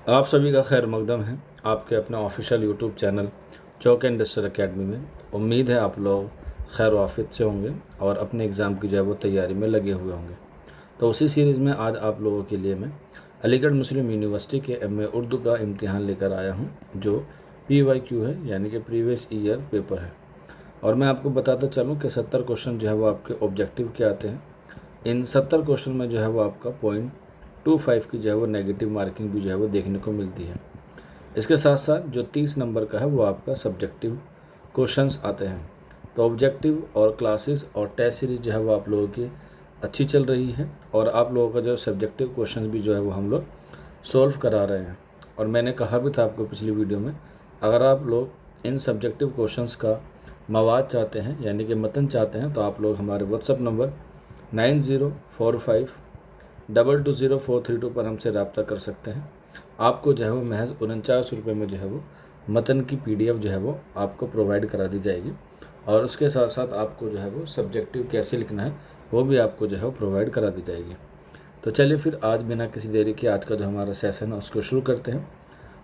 आप सभी का खैर मकदम है आपके अपने ऑफिशियल यूट्यूब चैनल चौक इंडस्ट्रियल एकेडमी में। उम्मीद है आप लोग खैर वाफियत से होंगे और अपने एग्ज़ाम की जो है वो तैयारी में लगे हुए होंगे। तो उसी सीरीज़ में आज आप लोगों के लिए मैं अलीगढ़ मुस्लिम यूनिवर्सिटी के एमए उर्दू का इम्तिहान लेकर आया हूं, जो PYQ है, यानी कि प्रीवियस ईयर पेपर है। और मैं आपको बताता चलूँ कि 70 क्वेश्चन जो है वो आपके ऑब्जेक्टिव के आते हैं। इन 70 क्वेश्चन में जो है वो आपका 0.25 की जो है वो नेगेटिव मार्किंग भी जो है वो देखने को मिलती है। इसके साथ साथ जो 30 नंबर का है वो आपका सब्जेक्टिव क्वेश्चंस आते हैं। तो ऑब्जेक्टिव और क्लासेस और टेस्ट सीरीज जो है वो आप लोगों की अच्छी चल रही है और आप लोगों का जो सब्जेक्टिव क्वेश्चंस भी जो है वो हम लोग सॉल्व करा रहे हैं। और मैंने कहा भी था आपको पिछली वीडियो में, अगर आप लोग इन सब्जेक्टिव क्वेश्चंस का मवाद चाहते हैं, यानी कि मतन चाहते हैं, तो आप लोग हमारे व्हाट्सअप नंबर 9045220432 पर हमसे रब्ता कर सकते हैं। आपको जो है वो महज 49 रुपये में जो है वो मतन की PDF जो है वो आपको प्रोवाइड करा दी जाएगी। और उसके साथ साथ आपको जो है वो सब्जेक्टिव कैसे लिखना है वो भी आपको जो है वो प्रोवाइड करा दी जाएगी। तो चलिए फिर आज बिना किसी देरी के आज का जो हमारा सेशन है उसको शुरू करते हैं।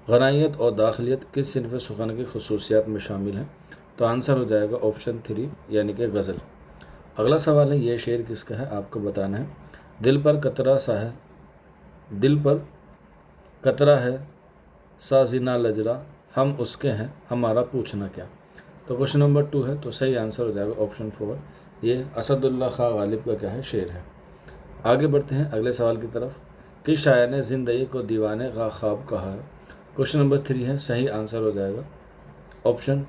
गनायत और दाखिलियत किस सिनफ़ सुखन की खसूसियात में शामिल हैं? तो आंसर हो जाएगा ऑप्शन 3, यानी कि गज़ल। अगला सवाल है, ये शेर किसका है आपको बताना है। दिल पर कतरा है साजिना लजरा, हम उसके हैं हमारा पूछना क्या। तो क्वेश्चन नंबर 2 है, तो सही आंसर हो जाएगा ऑप्शन 4, ये असदुल्ला खां गालिब का क्या है, शेर है। आगे बढ़ते हैं अगले सवाल की तरफ। किस शायर ने ज़िंदगी को दीवाने का ख्वाब कहा है? क्वेश्चन नंबर 3 है, सही आंसर हो जाएगा ऑप्शन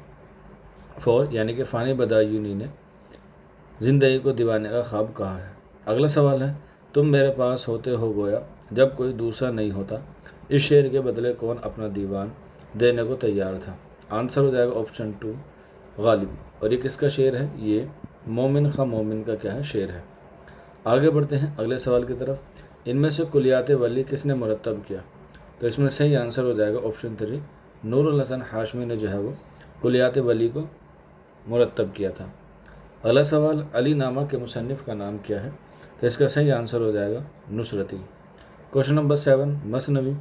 4, यानी कि फ़ानी बदायूनी ने ज़िंदगी को दीवाने का ख्वाब कहा है। अगला सवाल है, तुम मेरे पास होते हो गोया जब कोई दूसरा नहीं होता, इस शेर के बदले कौन अपना दीवान देने को तैयार था? आंसर हो जाएगा ऑप्शन 2, गालिब। और ये किसका शेर है? ये मोमिन खां मोमिन का क्या है, शेर है। आगे बढ़ते हैं अगले सवाल की तरफ। इनमें से कुलियात वली किसने मुरतब किया? तो इसमें सही आंसर हो जाएगा ऑप्शन 3, नूरुल हसन हाशमी ने जो है वो कुलियात वली को मुरतब किया था। अगला सवाल, अली नामा के मुसन्निफ़ का नाम क्या है? तो इसका सही आंसर हो जाएगा नुसरती। क्वेश्चन नंबर 7, मसनवी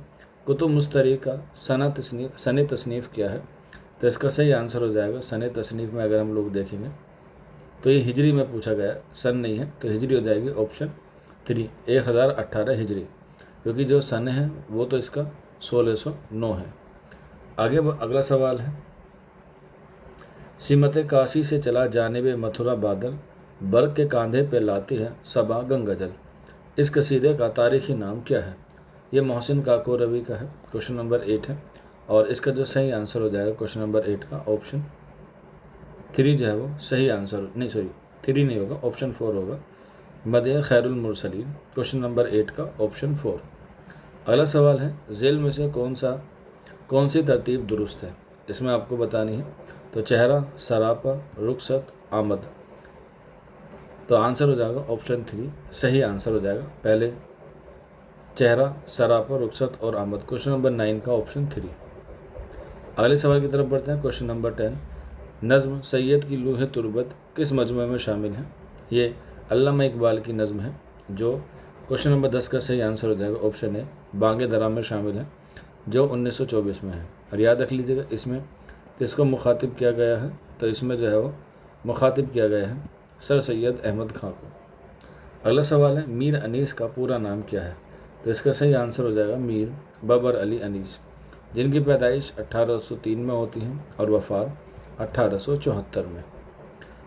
कुतुब मुस्तरी का सन तसनीफ़ क्या है? तो इसका सही आंसर हो जाएगा सन तसनीफ़ में अगर हम लोग देखेंगे तो ये हिजरी में पूछा गया, सन नहीं है, तो हिजरी हो जाएगी ऑप्शन 3, 1018 हिजरी, क्योंकि जो सन है वो तो इसका 1609 है। आगे अगला सवाल है, सिमत काशी से चला जानिब मथुरा बादल, बर्ग के कांधे पे लाती है सबा गंगा जल, इस कसीदे का तारीखी नाम क्या है? ये मोहसिन काको रवि का है। क्वेश्चन नंबर 8 है और इसका जो सही आंसर हो जाएगा क्वेश्चन नंबर 8 का ऑप्शन 3 जो है वो सही आंसर, नहीं सॉरी 3 नहीं होगा, ऑप्शन 4 होगा, मदह खैरुल मुरसलीन। क्वेश्चन नंबर 8 का ऑप्शन 4। अगला सवाल है, झेल में से कौन सी तरतीब दुरुस्त है? इसमें आपको बतानी है। तो चेहरा, सरापा, रुखसत, आमद। तो आंसर हो जाएगा ऑप्शन 3, सही आंसर हो जाएगा पहले चेहरा, सरापा, रुखसत और आमद। क्वेश्चन नंबर 9 का ऑप्शन 3। अगले सवाल की तरफ बढ़ते हैं। क्वेश्चन नंबर 10, नज़्म सैयद की लूह तुरबत किस मजमू में शामिल है? ये अल्लामा इकबाल की नज़्म है, जो क्वेश्चन नंबर 10 का सही आंसर हो जाएगा ऑप्शन ए, बांगे दरा में शामिल है, जो 1924 में है। और याद रख लीजिएगा इसमें किसको मुखातिब किया गया है? तो इसमें जो है वो मुखातिब किया गया है सर सैयद अहमद खां को। अगला सवाल है, मीर अनीस का पूरा नाम क्या है? तो इसका सही आंसर हो जाएगा मीर बबर अली अनीस, जिनकी पैदाइश 1803 में होती है और वफ़ात 1874 में।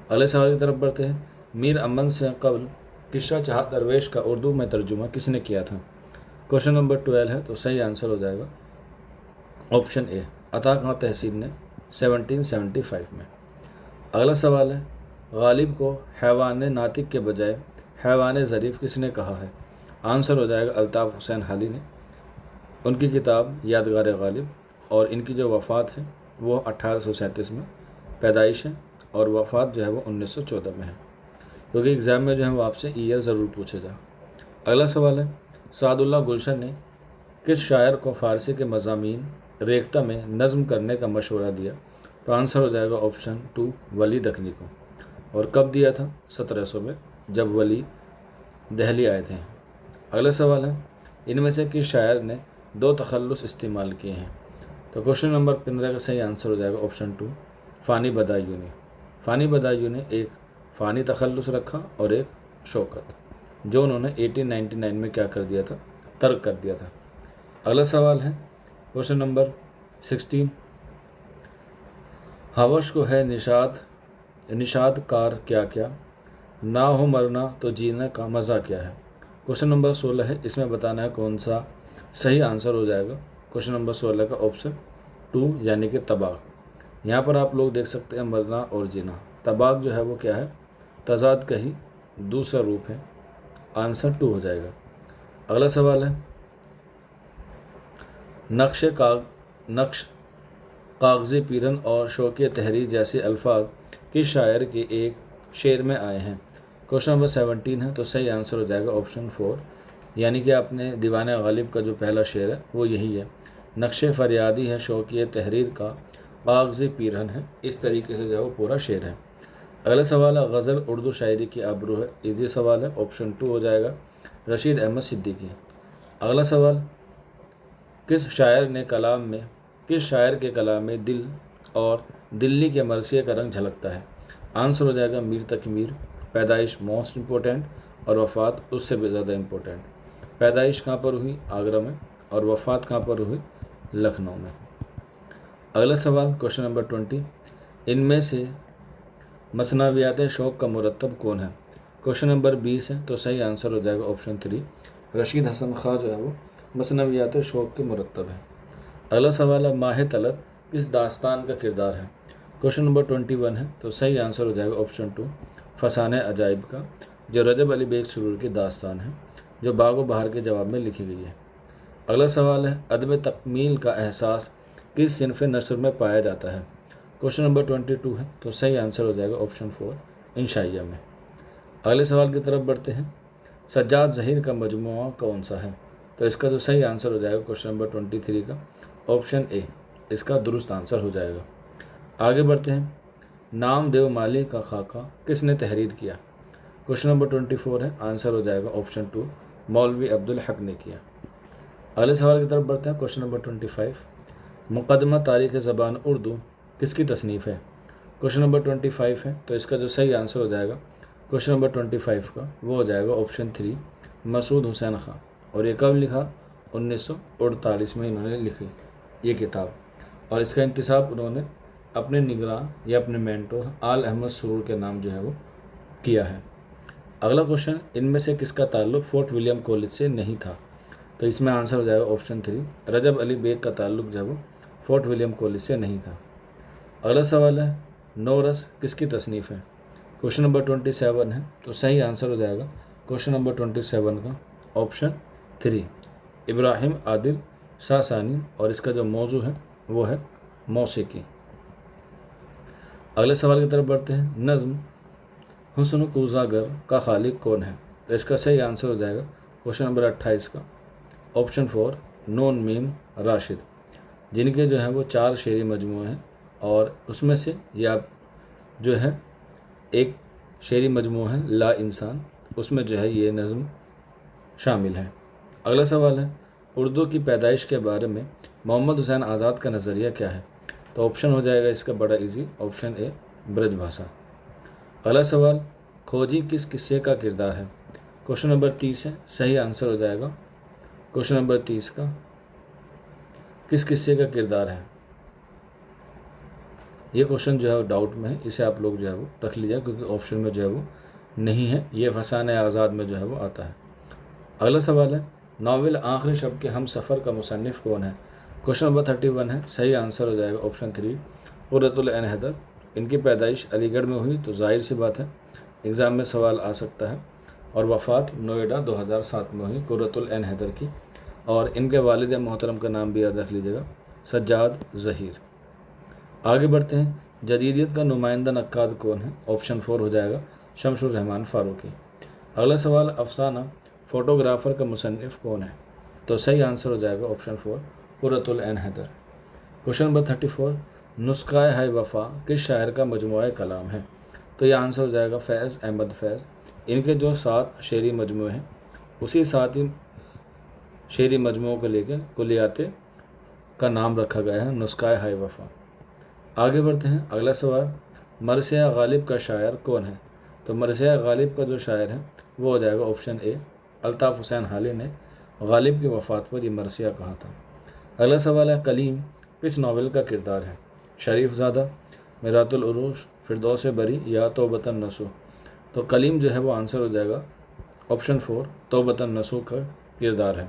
अगले सवाल की तरफ बढ़ते हैं। मीर अमन से कबल किस्सा चाह दरवेश का उर्दू में तर्जुमा किसने किया था? क्वेश्चन नंबर 12 है, तो सही आंसर हो जाएगा ऑप्शन ए, अता खां तहसीन ने 1775 में। अगला सवाल है, गालिब को हैवान नातिक के बजाय हैवान ज़रीफ़ किसने कहा है? आंसर हो जाएगा अल्ताफ़ हुसैन हाली ने, उनकी किताब यादगार गालिब। और इनकी जो वफ़ात है वो 1837 में पैदाइश है और वफ़ात जो है वो 1914 में है, क्योंकि एग्ज़ाम में जो है वो आपसे ईयर ज़रूर पूछेगा। अगला सवाल है, सादुल्लाह गुलशन ने किस शायर को फ़ारसी के मज़ामीन रेख्ता में नज़्म करने का मशवरा दिया? तो आंसर हो जाएगा ऑप्शन 2, वली दखनी को। और कब दिया था? 1700 में, जब वली दहली आए थे। अगला सवाल है, इनमें से किस शायर ने दो तखल्लुस इस्तेमाल किए हैं। तो क्वेश्चन नंबर 15 का सही आंसर हो जाएगा ऑप्शन 2 फ़ानी बदायूं ने। फ़ानी बदायूं ने एक फ़ानी तखल्लुस रखा और एक शौकत, जो उन्होंने 1899 में क्या कर दिया था, तर्क कर दिया था। अगला सवाल है क्वेश्चन नंबर 16, हवश को है निषाद कार क्या क्या, ना हो मरना तो जीने का मज़ा क्या है। क्वेश्चन नंबर 16 है, इसमें बताना है कौन सा सही आंसर हो जाएगा। क्वेश्चन नंबर 16 का ऑप्शन 2 यानी कि तबाक। यहाँ पर आप लोग देख सकते हैं मरना और जीना, तबाक जो है वो क्या है, तजाद का ही दूसरा रूप है। आंसर 2 हो जाएगा। अगला सवाल है नक्श कागज़ी पीरन और शौक़ तहरीर जैसे अल्फाज किस शायर के एक शेर में आए हैं। क्वेश्चन नंबर 17 है, तो सही आंसर हो जाएगा ऑप्शन 4 यानी कि आपने दीवाने गालिब का जो पहला शेर है वो यही है, नक्शे फरियादी है शौक़ तहरीर का कागज़ी पीरहन है। इस तरीके से जो है वो पूरा शेर है। अगला सवाल है गज़ल उर्दू शायरी की आबरू है, इजी सवाल है, ऑप्शन 2 हो जाएगा रशीद अहमद सिद्दीकी। अगला सवाल किस शायर के कलाम में दिल और दिल्ली के मरसिए का रंग झलकता है। आंसर हो जाएगा मीर तकी मीर। पैदाइश मोस्ट इम्पोर्टेंट और वफ़ात उससे भी ज़्यादा इम्पोर्टेंट। पैदाइश कहाँ पर हुई, आगरा में, और वफ़ात कहाँ पर हुई, लखनऊ में। अगला सवाल क्वेश्चन नंबर 20, इनमें से मसनावियात शौक़ का मुरत्तब कौन है। क्वेश्चन नंबर 20 है, तो सही आंसर हो जाएगा ऑप्शन 3 रशीद हसन खां जो है वो मसनावियात शौक़ के मुरत्तब है। अगला सवाल है माह तलत किस दास्तान का किरदार है। क्वेश्चन नंबर 21 है, तो सही आंसर हो जाएगा ऑप्शन 2 फसाने अजाइब का, जो रजब अली बेग सुरूर की दास्तान है, जो बाग व बहार के जवाब में लिखी गई है। अगला सवाल है अदम तकमील का एहसास किस सिनफ़ नस्र में पाया जाता है। क्वेश्चन नंबर 22 है, तो सही आंसर हो जाएगा ऑप्शन 4 इंशाइया में। अगले सवाल की तरफ बढ़ते हैं, सज्जाद ज़हीर का मजमूआ कौन सा है। तो इसका जो सही आंसर हो जाएगा क्वेश्चन नंबर 23 का ऑप्शन ए इसका दुरुस्त आंसर हो जाएगा। आगे बढ़ते हैं, नाम देव माली का खाका किसने तहरीर किया। क्वेश्चन नंबर 24 है, आंसर हो जाएगा ऑप्शन 2 मौलवी अब्दुल हक ने किया। अगले सवाल की तरफ बढ़ते हैं, क्वेश्चन नंबर 25, मुक़दमा तारीख़ ज़बान उर्दू किसकी तसनीफ़ है। क्वेश्चन नंबर 25 है, तो इसका जो सही आंसर हो जाएगा क्वेश्चन नंबर 25 का वो हो जाएगा ऑप्शन 3 मसूद हुसैन खां। और ये कब लिखा, 1948 में इन्होंने लिखी ये किताब, और इसका इंतसाब उन्होंने अपने निगरान या अपने मेंटोर आल अहमद सुरूर के नाम जो है वो किया है। अगला क्वेश्चन, इनमें से किसका ताल्लुक़ फोर्ट विलियम कॉलेज से नहीं था। तो इसमें आंसर हो जाएगा ऑप्शन 3 रजब अली बेग का ताल्लुक़ जो है वो फोर्ट विलियम कॉलेज से नहीं था। अगला सवाल है नौरस किसकी तसनीफ़ है। क्वेश्चन नंबर 27 है, तो सही आंसर हो जाएगा क्वेश्चन नंबर 27 का ऑप्शन 3 इब्राहिम आदिल सासानी, और इसका जो मौजू है वो है मौसीकी। अगले सवाल की तरफ बढ़ते हैं, नज़्म हुस्न कूज़ागर का खालिक कौन है। तो इसका सही आंसर हो जाएगा क्वेश्चन नंबर 28 का ऑप्शन 4 नून मीम राशिद, जिनके जो है वो 4 शेरी मजमूए हैं, और उसमें से या जो है एक शेरी मजमू है ला इंसान, उसमें जो है ये नज़्म शामिल है। अगला सवाल है उर्दू की पैदाइश के बारे में मोहम्मद हुसैन आज़ाद का नज़रिया क्या है। तो ऑप्शन हो जाएगा इसका बड़ा इजी, ऑप्शन ए ब्रज भाषा। अगला सवाल, खोजी किस किस्से का किरदार है। क्वेश्चन नंबर 30 है, सही आंसर हो जाएगा क्वेश्चन नंबर 30 का किस किस्से का किरदार है। ये क्वेश्चन जो है वो डाउट में है, इसे आप लोग जो है वो रख लीजिए, क्योंकि ऑप्शन में जो है वो नहीं है, ये फसाने आज़ाद में जो है वो आता है। अगला सवाल है नावल आखिरी शब के हम सफ़र का मुसन्निफ़ कौन है। क्वेश्चन नंबर 31 है, सही आंसर हो जाएगा ऑप्शन 3 कुर्रतुल ऐन हैदर। इनकी पैदाइश अलीगढ़ में हुई, तो जाहिर सी बात है एग्ज़ाम में सवाल आ सकता है। और वफ़ात नोएडा 2007 में हुई कुर्रतुल ऐन हैदर की। और इनके वालिद मोहतरम का नाम भी याद रख लीजिएगा, सज्जाद ज़हीर। आगे बढ़ते हैं, जदीदियत का नुमाइंदा नक्काद कौन है। ऑप्शन 4 हो जाएगा शमशुर रहमान फ़ारूकी। अगला सवाल, अफसाना फ़ोटोग्राफ़र का मुसन्निफ़ कौन है। तो सही आंसर हो जाएगा ऑप्शन 4 कुर्रतुल ऐन हैदर। क्वेश्चन नंबर 34, नुस्ख़ा है वफ़ा किस शायर का मजमूआ कलाम है। तो ये आंसर हो जाएगा फैज़ अहमद फैज़। इनके जो 7 शेरी मजमूए हैं, उसी 7 ही شعری مجموعوں کو لے کے کلیات کا نام رکھا گیا ہے نسخہ ہائے وفا۔ آگے بڑھتے ہیں، اگلا سوال، مرثیہ غالب کا شاعر کون ہے؟ تو مرثیہ غالب کا جو شاعر ہے وہ ہو جائے گا آپشن اے، الطاف حسین حالی نے غالب کی وفات پر یہ مرثیہ کہا تھا۔ اگلا سوال ہے، کلیم کس ناول کا کردار ہے؟ شریف زادہ، میرات العروج، فردوس بری یا توبۃ النصوح؟ تو کلیم جو ہے وہ آنسر ہو جائے گا آپشن 4، توبۃ النصوح کا کردار ہے۔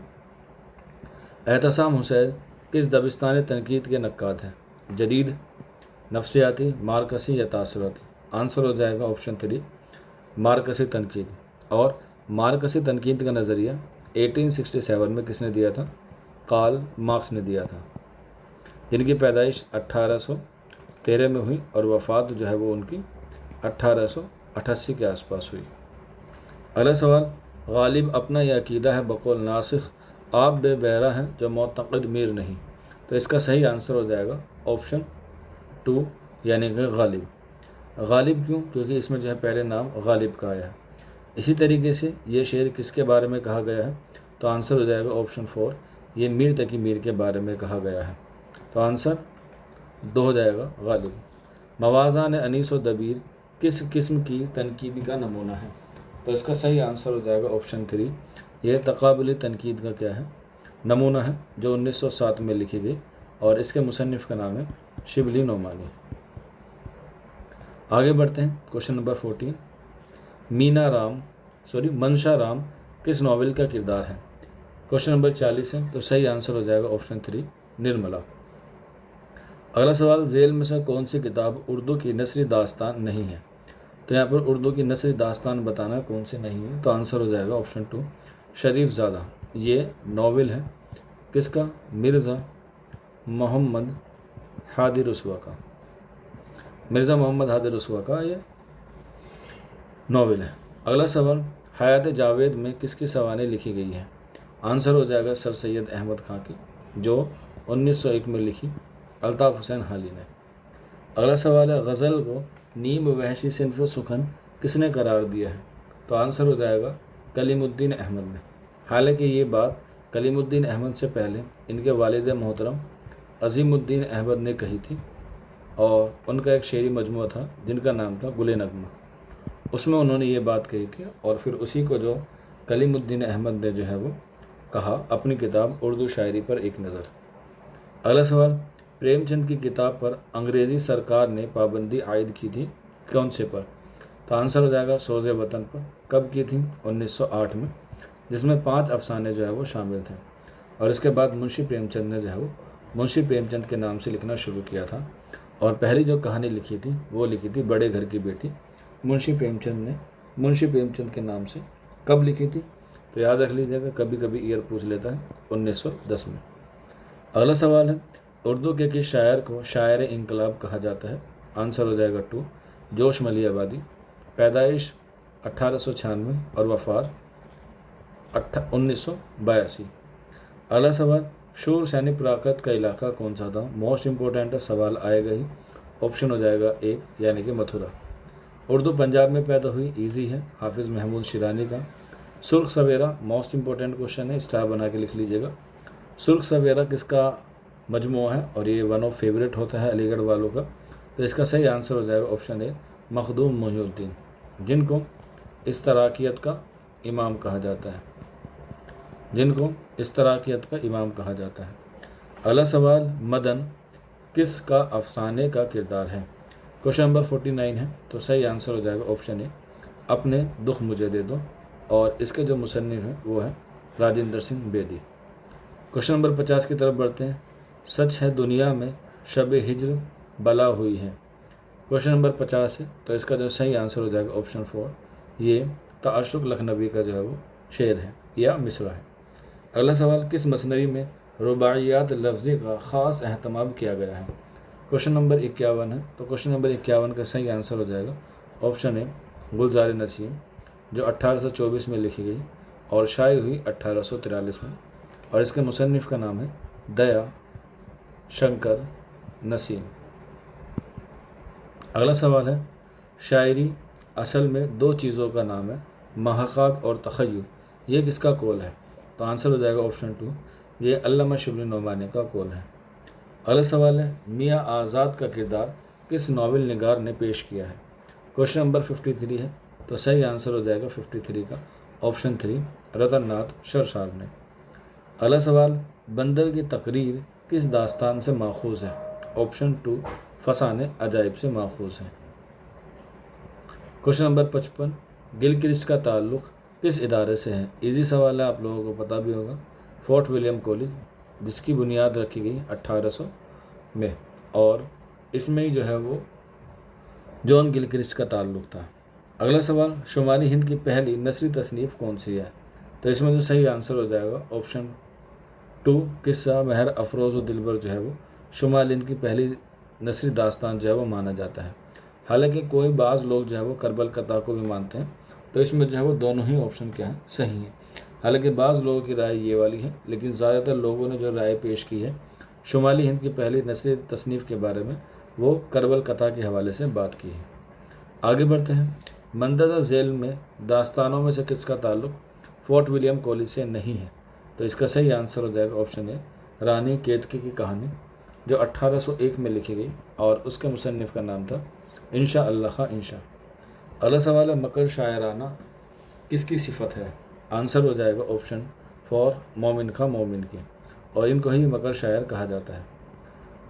احتسام حسین کس دبستان تنقید کے نقاد ہیں؟ جدید، نفسیاتی، مارکسی یا تاثراتی؟ آنسر ہو جائے گا آپشن 3، مارکسی تنقید۔ اور مارکسی تنقید کا نظریہ 1867 میں کس نے دیا تھا؟ کارل مارکس نے دیا تھا، جن کی پیدائش 1813 میں ہوئی اور وفات جو ہے وہ ان کی 1888 کے آس پاس ہوئی۔ اگلا سوال، غالب اپنا یہ عقیدہ ہے بقول ناسخ آپ بے بیرہ ہیں جو معتقد میر نہیں؟ تو اس کا صحیح آنسر ہو جائے گا آپشن 2 یعنی کہ غالب۔ غالب کیوں؟ کیونکہ اس میں جو ہے پہلے نام غالب کا آیا ہے۔ اسی طریقے سے یہ شعر کس کے بارے میں کہا گیا ہے؟ تو آنسر ہو جائے گا آپشن 4، یہ میر تقی میر کے بارے میں کہا گیا ہے۔ تو آنسر 2 ہو جائے گا غالب۔ موازان انیس و دبیر کس قسم کی تنقید کا نمونہ ہے؟ تو اس کا صحیح آنسر ہو جائے گا آپشن 3، یہ تقابلی تنقید کا کیا ہے؟ نمونہ ہے، جو 1907 میں لکھی گئی اور اس کے مصنف کا نام ہے شبلی نعمانی۔ آگے بڑھتے ہیں، کوشچن نمبر 14، منشا رام کس ناول کا کردار ہے؟ کوشچن نمبر 40 ہے، تو صحیح آنسر ہو جائے گا آپشن 3، نرملا۔ اگلا سوال، ذیل میں سے کون سی کتاب اردو کی نثری داستان نہیں ہے؟ تو یہاں پر اردو کی نثری داستان بتانا کون سی نہیں ہے، تو آنسر ہو جائے گا آپشن 2، شریف زادہ۔ یہ ناول ہے کس کا؟ مرزا محمد ہادی رسوا کا۔ مرزا محمد ہادی رسوا کا یہ ناول ہے۔ اگلا سوال، حیات جاوید میں کس کی سوانح لکھی گئی ہیں؟ آنسر ہو جائے گا سر سید احمد خان کی، جو 1901 میں لکھی الطاف حسین حالی نے۔ اگلا سوال ہے، غزل کو نیم وحشی صنف سخن کس نے قرار دیا ہے؟ تو آنسر ہو جائے گا کلیم الدین احمد نے۔ حالانکہ یہ بات کلیم الدین احمد سے پہلے ان کے والد محترم عظیم الدین احمد نے کہی تھی، اور ان کا ایک شعری مجموعہ تھا جن کا نام تھا گل نغمہ، اس میں انہوں نے یہ بات کہی تھی، اور پھر اسی کو جو کلیم الدین احمد نے جو ہے وہ کہا اپنی کتاب اردو شاعری پر ایک نظر۔ اگلا سوال، پریم چند کی کتاب پر انگریزی سرکار نے پابندی عائد کی تھی کون سے پر؟ تو آنسر ہو جائے گا سوز وطن پر۔ کب کی تھی؟ 1908 میں، جس میں 5 افسانے جو ہے وہ شامل تھے، اور اس کے بعد منشی پریم چند نے جو ہے وہ منشی پریم چند کے نام سے لکھنا شروع کیا تھا، اور پہلی جو کہانی لکھی تھی وہ لکھی تھی بڑے گھر کی بیٹی منشی پریم چند نے منشی پریم چند کے نام سے۔ کب لکھی تھی؟ تو یاد رکھ لیجیے گا، کبھی کبھی ایئر پوچھ لیتا ہے، 1910 میں۔ اگلا سوال ہے، اردو کے کس شاعر کو شاعر انقلاب کہا جاتا ہے؟ آنسر ہو جائے گا 2، جوش ملی آبادی۔ پیدائش 1896 اور وفات 1982۔ اگلا سوال، شور سینی پراکرت کا علاقہ کون سا تھا؟ موسٹ امپورٹنٹ ہے، سوال آئے گا ہی۔ آپشن ہو جائے گا 1 یعنی کہ متھرا۔ اردو پنجاب میں پیدا ہوئی، ایزی ہے، حافظ محمود شیرانی کا۔ سرخ سویرا موسٹ امپورٹنٹ کوشچن ہے، اسٹار بنا کے لکھ لیجیے گا۔ سرخ سویرا کس کا مجموعہ ہے؟ اور یہ ون آف فیوریٹ ہوتا ہے علی گڑھ والوں کا، تو اس کا صحیح آنسر ہو جائے گا آپشن اے، مخدوم محی الدین، جن کو اشتراکیت کا امام کہا جاتا ہے اگلا سوال، مدن کس کا افسانے کا کردار ہے؟ کوشچن نمبر 49 ہے، تو صحیح آنسر ہو جائے گا آپشن اے، اپنے دکھ مجھے دے دو، اور اس کے جو مصنف ہیں وہ ہے راجندر سنگھ بیدی۔ کوشچن نمبر 50 کی طرف بڑھتے ہیں، سچ ہے دنیا میں شب ہجر بلا ہوئی ہے۔ کوشچن نمبر 50 ہے، تو اس کا جو صحیح آنسر ہو جائے گا آپشن 4، یہ تعشق لکھنوی کا جو ہے وہ شعر ہے یا مصرع ہے۔ اگلا سوال، کس مثنوی میں رباعیات لفظی کا خاص اہتمام کیا گیا ہے؟ کوشچن نمبر 51 ہے، تو کوشچن نمبر 51 کا صحیح آنسر ہو جائے گا آپشن اے، گلزار نسیم، جو 1824 میں لکھی گئی اور شائع ہوئی 1843 میں، اور اس کے مصنف کا نام ہے دیا شنکر نسیم۔ اگلا سوال ہے، شاعری اصل میں 2 چیزوں کا نام ہے، محقق اور تخیل، یہ کس کا قول ہے؟ तो आंसर हो जाएगा ऑप्शन 2, ये अल्लामा शिबली नोमानी का कौल है। अगला सवाल है, मियाँ आज़ाद का किरदार किस नावल निगार ने पेश किया है? क्वेश्चन नंबर 53 है, तो सही आंसर हो जाएगा 53 का ऑप्शन 3, रतन नाथ शरशार ने। अगला सवाल, बंदर की तकरीर किस दास्तान से माखूज है? ऑप्शन 2, फसाने अजाइब से माखूज है। क्वेश्चन नंबर 55, गिलक्रिस्ट का ताल्लुक़ किस इदारे से है? इजी सवाल है, आप लोगों को पता भी होगा। फोर्ट विलियम कॉलेज, जिसकी बुनियाद रखी गई 1800 में, और इसमें ही जो है वो जॉन गिलक्रिस्ट का ताल्लुक़ था। अगला सवाल, शुमाली हिंद की पहली नसरी तसनीफ़ कौन सी है? तो इसमें जो सही आंसर हो जाएगा ऑप्शन 2, किस्सा महर अफरोज़ दिलबर जो है वो शुमाली हिंद की पहली नसरी दास्तान जो है वो माना जाता है। हालांकि कोई बाज़ लोग जो है वो करबल कता को भी मानते हैं, तो इसमें जो है वो दोनों ही ऑप्शन क्या है, सही है। हालांकि बाज़ लोगों की राय ये वाली है, लेकिन ज़्यादातर लोगों ने जो राय पेश की है शुमाली हिंद की पहली नसरी तसनीफ़ के बारे में, वो करबल कता के हवाले से बात की है। आगे बढ़ते हैं। मंदरजा झेल में दास्तानों में से किसका ताल्लुक़ फोर्ट विलियम कॉलेज से नहीं है? तो इसका सही आंसर हो जाएगा ऑप्शन ए, रानी केतकी की कहानी, जो 1801 में लिखी गई और उसके मुसन्निफ़ का नाम था इंशा अल्लाह खा इंशा। अगला सवाल है, मकर शायराना किसकी सिफत है? आंसर हो जाएगा ऑप्शन 4, मोमिन खा मोमिन की, और इनको ही मकर शायर कहा जाता है।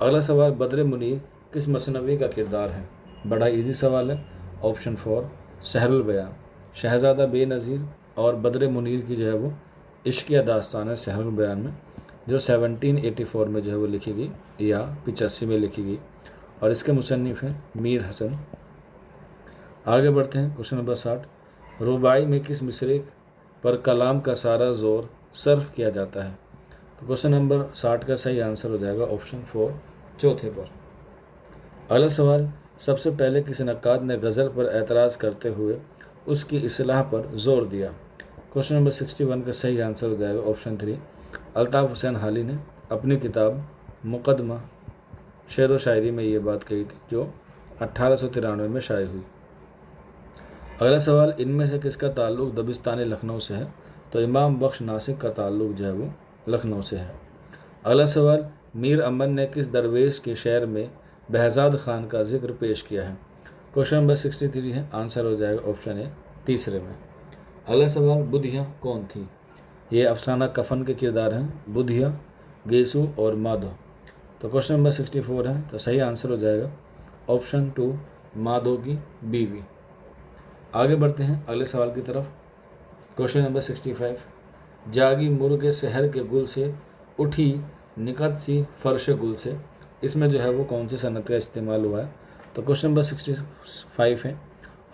अगला सवाल, बद्र मुनीर किस मसनवी का किरदार है? बड़ा इजी सवाल है, ऑप्शन 4, सहरुल बयान। शहज़ादा बेनज़ीर और बद्र मुनीर की जो है वो इश्किया दास्तान है सहरुल बयान में, जो 1784 में जो है वो लिखी गई या 85 में लिखी गई, और इसके मुसन्निफ़ हैं मीर हसन। आगे बढ़ते हैं। क्वेश्चन नंबर 60, रुबाई में किस मिसरे पर कलाम का सारा ज़ोर सर्फ किया जाता है? तो क्वेश्चन नंबर 60 का सही आंसर हो जाएगा ऑप्शन 4, चौथे पर। अगला सवाल, सबसे पहले किस नक्काद ने गज़ल पर एतराज़ करते हुए उसकी इस्लाह पर ज़ोर दिया? क्वेश्चन नंबर 61 का सही आंसर हो जाएगा ऑप्शन 3, अल्ताफ़ हुसैन हाली ने अपनी किताब मुक़दमा शेर व शायरी में ये बात कही थी, जो 1893 में शाये हुई। अगला सवाल, इनमें से किसका ताल्लुक़ दबिस्तान लखनऊ से है? तो इमाम बख्श नासिक का ताल्लुक़ जो है वो लखनऊ से है। अगला सवाल, मीर अमन ने किस दरवेश के शेर में बहज़ाद ख़ान का जिक्र पेश किया है? क्वेश्चन नंबर 63 है, आंसर हो जाएगा ऑप्शन ए, तीसरे में। अगला सवाल, बुधिया कौन थी? ये अफसाना कफन के किरदार हैं, बुधिया, गेसू और माधो। तो क्वेश्चन नंबर 64 है, तो सही आंसर हो जाएगा ऑप्शन 2, माधो की बीवी। आगे बढ़ते हैं अगले सवाल की तरफ। क्वेश्चन नंबर 65, जागी मुर्गे सहर के गुल से उठी निकत सी फर्श गुल से, इसमें जो है वो कौन सी सनत का इस्तेमाल हुआ है? तो क्वेश्चन नंबर 65 है,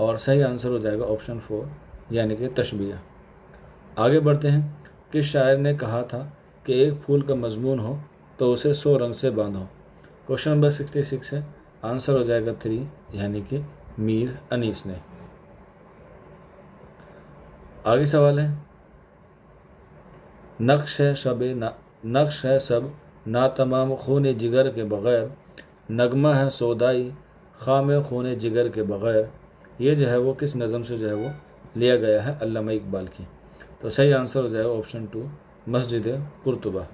और सही आंसर हो जाएगा ऑप्शन 4, यानी कि तशबीह। आगे बढ़ते हैं। किस शायर ने कहा था कि एक फूल का मजमून हो तो उसे 100 रंग से बांधो? क्वेश्चन नंबर 66 है, आंसर हो जाएगा 3, यानी कि मीर अनीस ने। आगे सवाल है, नक्श है सब ना तमाम खून जिगर के बग़ैर, नगमा है सौदाई खाम खून जिगर के बग़ैर, ये जो है वो किस नज़म से जो है वो लिया गया है? अल्लामा इकबाल की। तो सही आंसर हो जाएगा ऑप्शन 2, मस्जिद कुर्तुबा।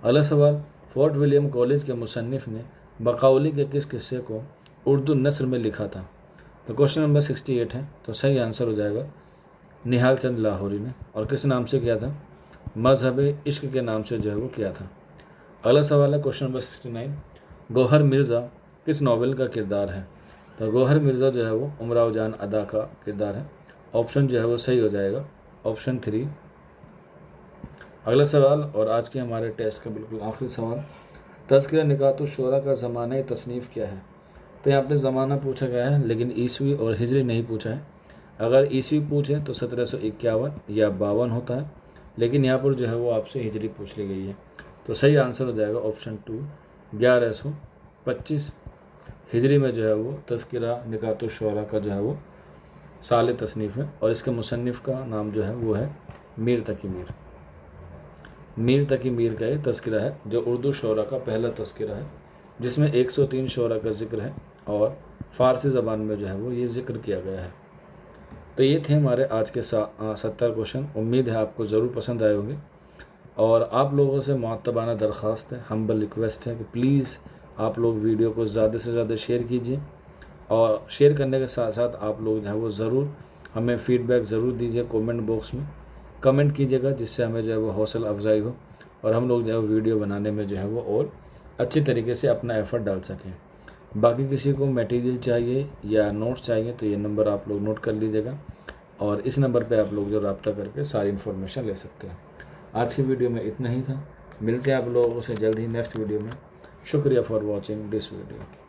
अगला सवाल, फोर्ट विलियम कॉलेज के मुसन्निफ़ ने बक़ाउली के किस किस्से को उर्दू नस्र में लिखा था? तो क्वेश्चन नंबर 68 है, तो सही आंसर हो जाएगा निहाल चंद लाहौरी ने, और किस नाम से किया था? मज़हब इश्क के नाम से जो है वो किया था। अगला सवाल है क्वेश्चन नंबर 69, गौहर मिर्ज़ा किस नावल का किरदार है? तो गौहर मिर्ज़ा जो है वो उमराव जान अदा का किरदार है। ऑप्शन जो है वो सही हो जाएगा ऑप्शन 3। अगला सवाल, और आज के हमारे टेस्ट का बिल्कुल आखिरी सवाल, तज़किरा निकातुश्शोरा का ज़माना तसनीफ़ क्या है? तो यहाँ पे ज़माना पूछा गया है, लेकिन ईस्वी और हिजरी नहीं पूछा है। अगर ईस्वी पूछे तो 1751 या 52 होता है, लेकिन यहाँ पर जो है वो आपसे हिजरी पूछ ली गई है। तो सही आंसर हो जाएगा ऑप्शन 2, 1125 हिजरी में जो है वो तज़किरा निकातुश्शोरा का जो है वो साल तसनीफ़ है, और इसके मुसन्निफ़ का नाम जो है वो है मीर तकी मीर। मीर तकी मीर का ये तज़किरा है, जो उर्दू शोरा का पहला तज़किरा है, जिसमें 103 शोरा का ज़िक्र है, और फ़ारसी ज़बान में जो है वो ये ज़िक्र किया गया है। तो ये थे हमारे आज के 70 क्वेश्चन। उम्मीद है आपको ज़रूर पसंद आए होंगे। और आप लोगों से मुअत्तबाना दरख्वास्त है, हम्बल रिक्वेस्ट है कि प्लीज़ आप लोग वीडियो को ज़्यादा से ज़्यादा शेयर कीजिए, और शेयर करने के साथ साथ आप लोग जो है वो ज़रूर हमें फ़ीडबैक ज़रूर दीजिए, कमेंट बॉक्स में कमेंट कीजिएगा, जिससे हमें जो है वो हौसला अफजाई हो और हम लोग जो है वीडियो बनाने में जो है वो और अच्छी तरीके से अपना एफ़र्ट डाल सकें। बाकी किसी को मटेरियल चाहिए या नोट्स चाहिए तो ये नंबर आप लोग नोट कर लीजिएगा, और इस नंबर पे आप लोग जो रब्ता करके सारी इन्फॉर्मेशन ले सकते हैं। आज की वीडियो में इतना ही था। मिलते हैं आप लोगों से जल्द ही नेक्स्ट वीडियो में। शुक्रिया फॉर वॉचिंग दिस वीडियो।